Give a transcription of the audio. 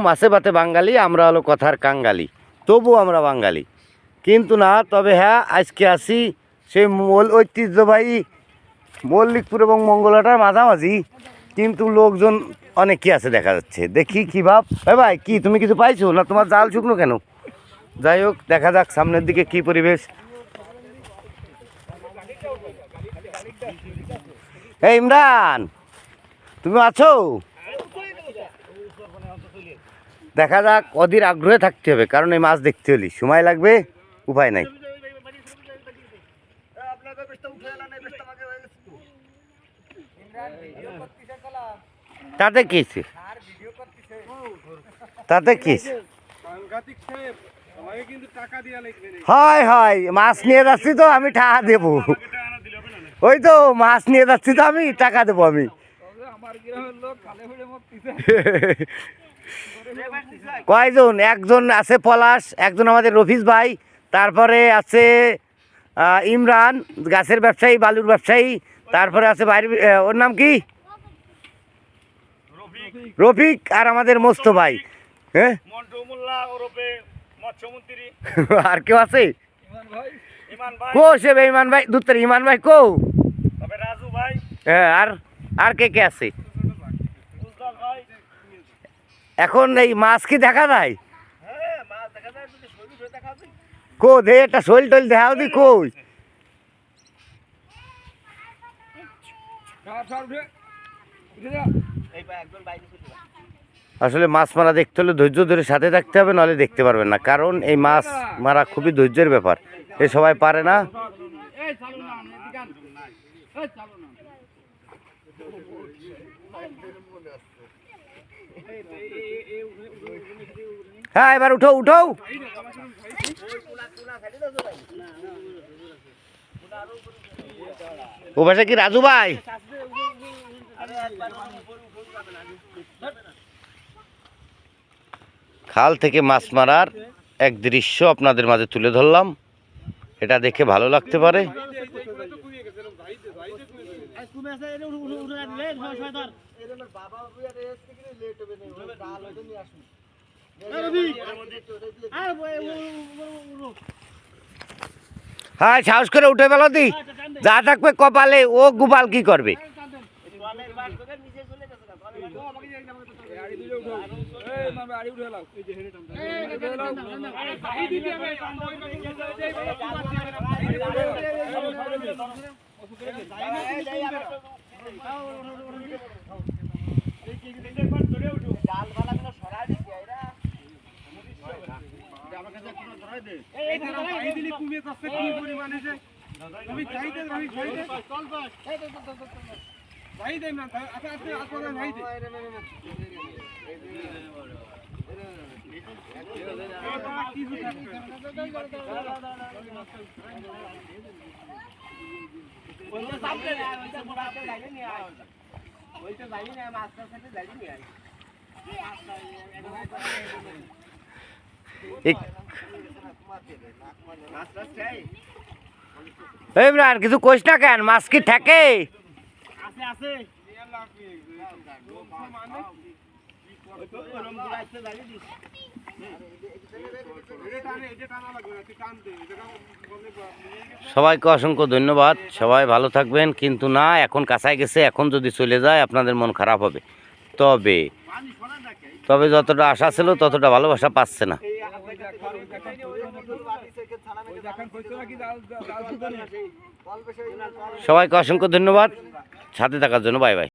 মাছে ভাতে বাঙালি, আমরা হলো কথার কাঙ্গালি, তবু আমরা বাঙালি কিন্তু না। তবে হ্যাঁ, আজকে আসি সেই ঐতিহ্যবাহী মল্লিকপুর এবং মঙ্গলাটার মাঝামাঝি, কিন্তু লোকজন অনেকই আছে দেখা যাচ্ছে। দেখি কি ভাব। ভাই কি তুমি কিছু পাইছো না? তোমার জাল শুকনো কেন? যাই হোক, দেখা যাক সামনের দিকে কি পরিবেশ। এই ইমরান, তুমি আছো? দেখা যাক, অধীর আগ্রহে থাকতে হবে, কারণ এই মাছ দেখতে হলে সময় লাগবে, উপায় নাই। তাতে কি তাতে কি হয় হয়, মাছ নিয়ে যাচ্ছি তো আমি টাকা দেবো। ওই তো মাছ নিয়ে যাচ্ছি তো আমি টাকা দেবো আমি। কয়জন? একজন আছে পলাশ, একজন আমাদের রফিজ ভাই, তারপরে আছে ইমরান গাছের ব্যবসায়ী, বালুর ব্যবসায়ী, তারপরে আছে বাইরে, ওর নাম কি, রফিক, আর আমাদের মোস্ত ভাই। হ্যাঁ, আর কেউ আছে? কো সে ইমান ভাই, দুত্তর ইমান ভাই কো? হ্যাঁ, আর আর কে কে আছে? এখন এই মাছ কি দেখা যায়? কো দে একটা শৈল টৈল দেখাও দি, কই? আসলে মাছ মারা দেখতে হলে ধৈর্য ধরে সাথে থাকতে হবে, নাহলে দেখতে পারবেন না, কারণ এই মাছ মারা খুবই ধৈর্যের ব্যাপার, এ সবাই পারে না। হ্যাঁ, এবার উঠো উঠো। ও ভাষা কি রাজু ভাই? খাল থেকে মাছ মারার এক দৃশ্য আপনাদের মাঝে তুলে ধরলাম, এটা দেখে ভালো লাগতে পারে। হ্যাঁ, সাহস করে উঠে ফেলো দি, যা থাকবে কপালে ও গোপাল কি করবে। আর কিছু কইস না কেন? মাছ কি থাকে? সবাইকে অসংখ্য ধন্যবাদ, সবাই ভালো থাকবেন। কিন্তু না, এখন কাছায় গেছে, এখন যদি চলে যায় আপনাদের মন খারাপ হবে। তবে তবে যতটা আশা ছিল ততটা ভালোবাসা পাচ্ছে না। সবাইকে অসংখ্য ধন্যবাদ সাথে থাকার জন্য। Bye bye.